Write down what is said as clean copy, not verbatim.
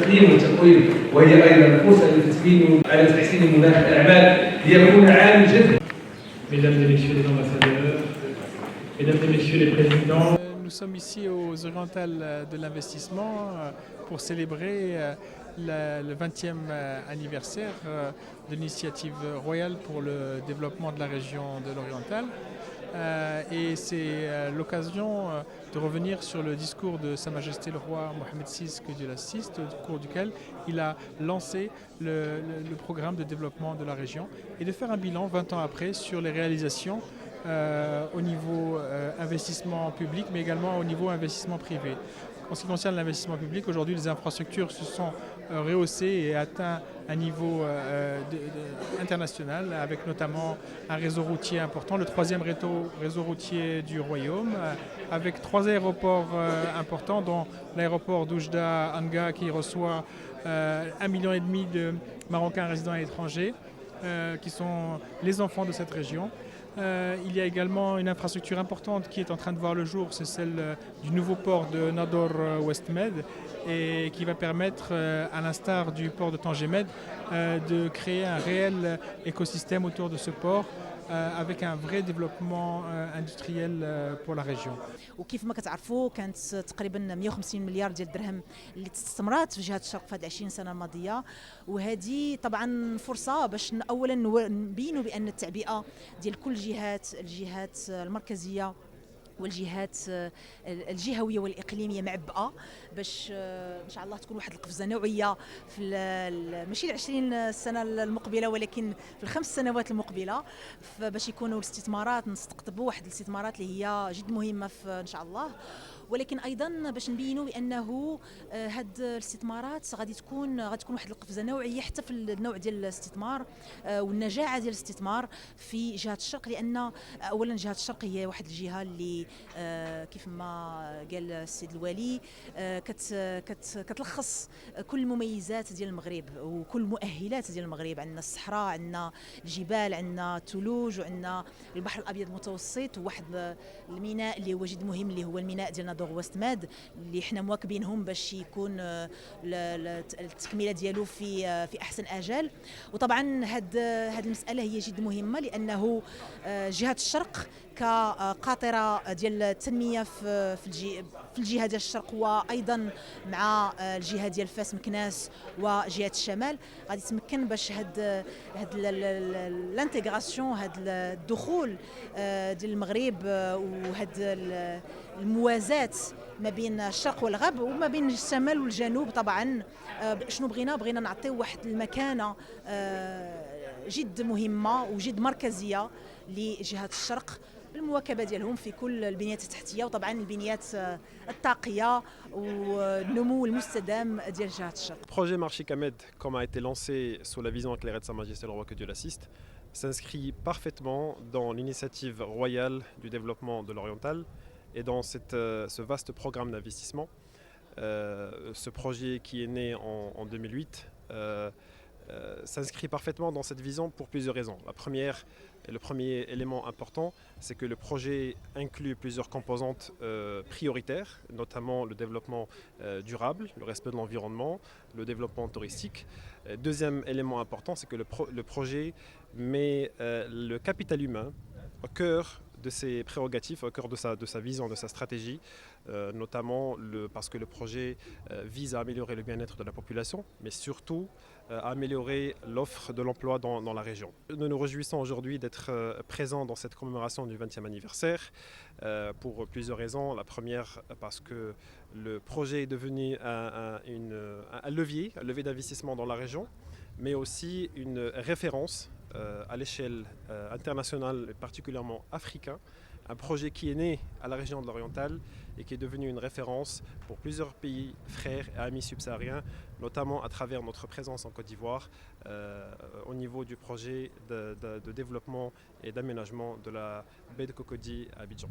التقييم والتقويم، وهي أيضا فرصة لتثمين على تحسين مناخ الأعمال ليكون عام جد. Mesdames et Messieurs les ambassadeurs, Mesdames et Messieurs les présidents. Nous sommes ici aux Orientales de l'investissement pour célébrer le 20e anniversaire de l'initiative royale pour le développement de la région de l'Oriental. Et c'est l'occasion de revenir sur le discours de Sa Majesté le Roi Mohammed VI, que Dieu l'assiste, au cours duquel il a lancé le programme de développement de la région et de faire un bilan 20 ans après sur les réalisations au niveau investissement public, mais également au niveau investissement privé. En ce qui concerne l'investissement public, aujourd'hui les infrastructures se sont rehaussées et atteintent un niveau international, avec notamment un réseau routier important, le troisième réseau routier du Royaume, avec 3 aéroports importants, dont l'aéroport d'Oujda Anga qui reçoit 1,5 million de Marocains résidents à l'étranger, qui sont les enfants de cette région. Il y a également une infrastructure importante qui est en train de voir le jour, c'est celle du nouveau port de Nador West Med, et qui va permettre, à l'instar du port de Tanger Med, de créer un réel écosystème autour de ce port, avec un vrai développement industriel pour la région. وكيف ما كتعرفوا كانت تقريبا 150 مليار ديال الدرهم اللي استثمرات في جهه الشرق في هذه 20 سنه الماضيه، وهذه طبعا فرصه باش اولا نبينوا بان التعبئه ديال كل الجهات المركزيه والجهات الجهويه والاقليميه معبأه باش ان شاء الله تكون واحد القفزه نوعيه في ماشي 20 سنه المقبله ولكن في ال5 سنوات المقبله، باش يكونوا الاستثمارات نستقطبوا واحد الاستثمارات اللي هي جد مهمه في ان شاء الله. ولكن ايضا باش نبينوا بانه هاد الاستثمارات غادي تكون واحد القفزه نوعيه حتى في النوع ديال الاستثمار والنجاعه ديال الاستثمار في جهه الشرق، لان اولا جهه الشرق هي واحد الجهه اللي كيف ما قال السيد الوالي كتلخص كل المميزات ديال المغرب وكل المؤهلات ديال المغرب. عندنا الصحراء، عندنا الجبال، عندنا الثلوج، وعندنا البحر الابيض المتوسط، وواحد الميناء اللي هو جد مهم اللي هو الميناء ديال نادور ويست ماد اللي حنا مواكبينهم باش يكون التكمله ديالو في احسن اجال. وطبعا هاد المساله هي جد مهمه لانه جهه الشرق كقاطره ديال التنميه في الجهه ديال الشرق، وايضا مع الجهه ديال فاس مكناس وجهه الشمال غادي تمكن باش هاد الانتيغراسيون، هاد الدخول ديال المغرب وهاد الموازاه ما بين الشرق والغرب وما بين الشمال والجنوب. طبعا شنو بغينا نعطيو واحد المكانه جد مهمه وجد مركزيه لجهه الشرق بالمواكبه ديالهم في كل البنيات التحتيه، وطبعا البنيات الطاقيه والنمو المستدام ديال جهه الشرق. Le projet Marchik Ahmed, comme a été lancé sous la vision éclairée de Sa Majesté le Roi, que Dieu l'assiste, s'inscrit parfaitement dans l'initiative royale du développement de l'Oriental et dans ce vaste programme d'investissement. Ce projet qui est né en 2008 s'inscrit parfaitement dans cette vision pour plusieurs raisons. La première, et le premier élément important, c'est que le projet inclut plusieurs composantes prioritaires, notamment le développement durable, le respect de l'environnement, le développement touristique. Deuxième élément important, c'est que le projet met le capital humain au cœur de ses prérogatives, au cœur de sa vision, de sa stratégie, notamment parce que le projet vise à améliorer le bien-être de la population, mais surtout à améliorer l'offre de l'emploi dans la région. Nous nous réjouissons aujourd'hui d'être présents dans cette commémoration du 20e anniversaire pour plusieurs raisons. La première, parce que le projet est devenu un levier d'investissement dans la région, mais aussi une référence à l'échelle internationale et particulièrement africaine. Un projet qui est né à la région de l'Oriental et qui est devenu une référence pour plusieurs pays frères et amis subsahariens, notamment à travers notre présence en Côte d'Ivoire au niveau du projet de développement et d'aménagement de la baie de Cocody à Abidjan.